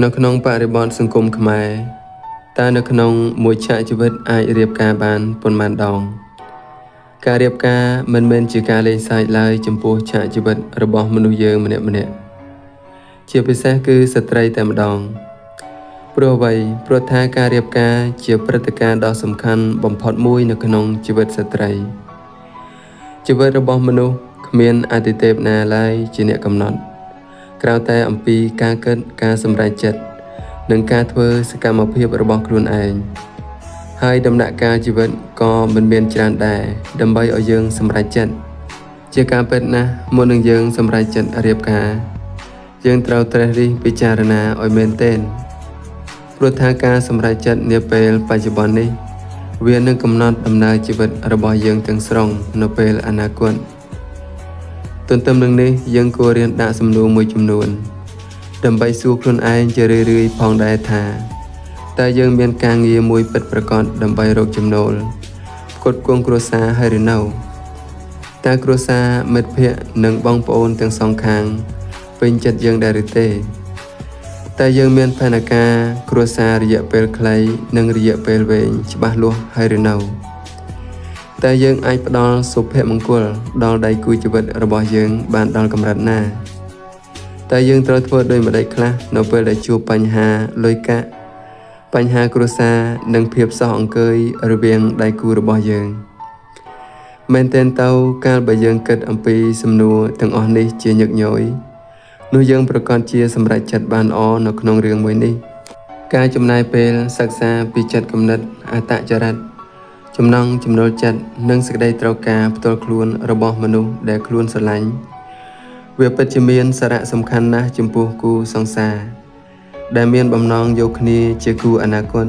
នៅក្នុងបរិបទសង្គមខ្មែរតើនៅក្នុងមួយឆាកជីវិតអាចរៀបការបានប៉ុន្មានដងការរៀបការមិនមែនជាការលេងសើចឡើយចំពោះឆាកជីវិតរបស់មនុស្សយើងម្នាក់ៗជាពិសេសគឺស្ត្រីតែម្ដងព្រោះថាការរៀបការជាព្រឹត្តិការណ៍ដ៏សំខាន់បំផុតមួយនៅក្នុងជីវិតស្ត្រីជីវិតរបស់មនុស្សគ្មានអាទិទេពណាឡើយជាអ្នកកំណត់ក្រៅតែអំពីការគិតការសម្រេចចិត្តនិងការធ្វើសកម្មភាពរបស់ខ្លួនឯងហើយដំណាក់កាលជីវិតក៏មិនមានច្រើនដែរដើម្បីឲ្យយើងសម្រេចចិត្តជាការពិតណាស់មុននឹងយើងសម្រេចចិត្តរៀបការយើងត្រូវត្រិះរិះពិចារណាឲ្យមែនទែនព្រោះថាការសម្រេចចិត្តនាពេលបច្ចុប្បន្ននេះវានឹងកំណត់ដំណើរជីវិតរបស់យើងទាំងស្រុងនៅពេលអនាគតទន្ទឹមនឹងនេះយើងគួររៀនដាក់សំណួរមួយចំនួនដើម្បីសួរខ្លួនឯងជារឿយៗផងដែរថាតើយើងមានការងារមួយពិតប្រាកដដើម្បីរកចំណូលផ្គត់ផ្គង់គ្រួសារហើយឬនៅតើគ្រួសារមិត្តភ័ក្តិនិងបងប្អូនទាំងសងខាងពេញចិត្តយើងដែរឬទេតើយើងមានផែនការគ្រួសាររយៈពេលខ្លីនិងរយៈពេលវែងច្បាស់លាស់ហើយឬនៅតើយើងអាចផ្ដល់សុភមង្គលដល់ដៃគូជីវិតរបស់យើងបានដល់កម្រិតណាតើយើងត្រូវធ្វើដូចម្តេចខ្លះនៅពេលដែលជួបបញ្ហាលុយកាក់បញ្ហាគ្រួសារនិងភាពសោះអង្គើយរវាងដៃគូរបស់យើងមែនទែនទៅកាលបើយើងគិតអំពីសំណួរទាំងអស់នេះជាញឹកញយនោះយើងប្រកាសជាសម្រេចចិត្តបានល្អនៅក្នុងរឿងមួយនេះការចំណាយពេលសិក្សាពីចិត្តគំនិតអត្តចរិតចំណង់ចំណូលចិត្តនិងសេចក្តីត្រូវការផ្ទាល់ខ្លួនរបស់មនុស្សដែលខ្លួនស្រឡាញ់វាពិតជាមានសារៈសំខាន់ណាស់ចំពោះគូសង្សារដែលមានបំណងយកគ្នាជាគូអនាគត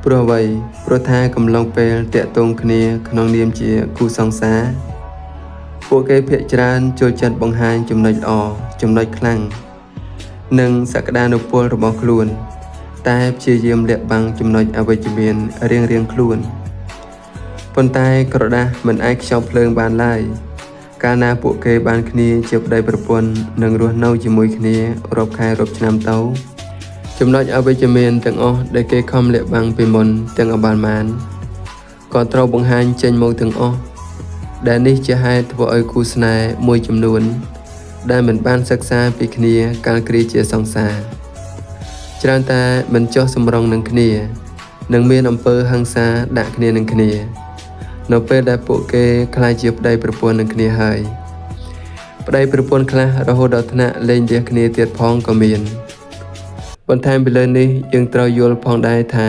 ព្រោះថាកំឡុងពេលតាក់ទងគ្នាក្នុងនាមជាគូសង្សារពួកគេភាគច្រើនចូលចិត្តបង្ហាញចំណុចល្អចំណុចខ្លាំងនិងសក្តានុពលរបស់ខ្លួនតែព្យាយាមលាក់បាំងចំណុចអវិជ្ជមានរៀងៗខ្លួនប៉ុន្តែក្រដាសមិនអាចខ្ចប់ភ្លើងបានឡើយកាលណាពួកគេបានគ្នាជាប្តីប្រពន្ធនិងរស់នៅជាមួយគ្នារាប់ខែរាប់ឆ្នាំទៅចំណុចអវិជ្ជមានទាំងអស់ដែលគេខំលាក់បាំងពីមុនទាំងអបាលមានក៏ត្រូវបង្ហាញចេញមកទាំងអស់ដែលនេះជាហេតុធ្វើឲ្យគូស្នេហ៍មួយចំនួនដែលមិនបានសិក្សាពីគ្នាកាលគ្រាជាសង្សារច្រើនតែមិនចុះសម្រុងនឹងគ្នានិងមានអំពើហិង្សាដាក់គ្នានឹងគ្នានៅពេលដែលពួកគេក្លាយជាប្តីប្រពន្ធនឹងគ្នាហើយប្តីប្រពន្ធខ្លះរហូតដល់ថ្នាក់លែងរះគ្នាទៀតផងក៏មានបន្ថែមពីលើនេះយើងត្រូវយល់ផងដែរថា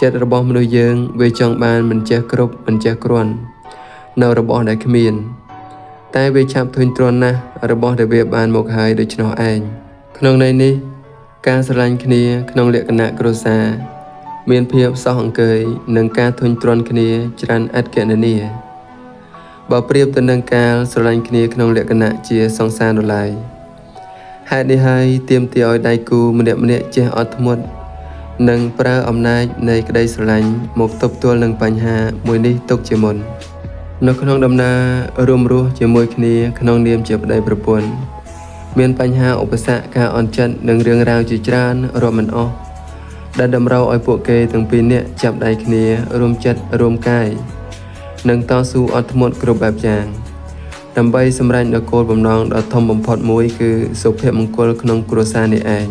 ចិត្តរបស់មនុស្សយើងវាចង់បានមិនចេះគ្រប់មិនចេះគ្រាន់នៅរបស់ដែលគ្មានតែវាឆាប់ធុញទ្រាន់ណាស់របស់ដែលវាបានមកហើយដូច្នោះឯងក្នុងន័យនេះការស្រឡាញ់គ្នាក្នុងលក្ខណៈគ្រួសារមានភាពសោះអង្គើយនិងការធុញទ្រាន់គ្នាច្រើនឥតគណនាបើប្រៀបទៅនឹងការស្រឡាញ់គ្នាក្នុងលក្ខណៈជាសង្សារនោះឡើយហេតុនេះហើយទាមទារឲ្យដៃគូម្នាក់ៗចេះអត់ធ្មត់និងប្រើអំណាចនៃក្តីស្រឡាញ់មកទប់ទល់នឹងបញ្ហាមួយនេះទុកជាមុននៅក្នុងដំណើររួមរស់ជាមួយគ្នាក្នុងនាមជាប្តីប្រពន្ធមានបញ្ហាឧបសគ្គការអន់ចិត្តនិងរឿងរ៉ាវជាច្រើនរាប់មិនអស់ដែលតម្រូវឲ្យពួកគេទាំងពីរនាក់ចាប់ដៃគ្នារួមចិត្តរួមកាយនិងតស៊ូអត់ធ្មត់គ្រប់បែបយ៉ាងដើម្បីសម្រេចនូវគោលបំណងដ៏ធំបំផុតមួយគឺសុភមង្គលក្នុងគ្រួសារនេះឯង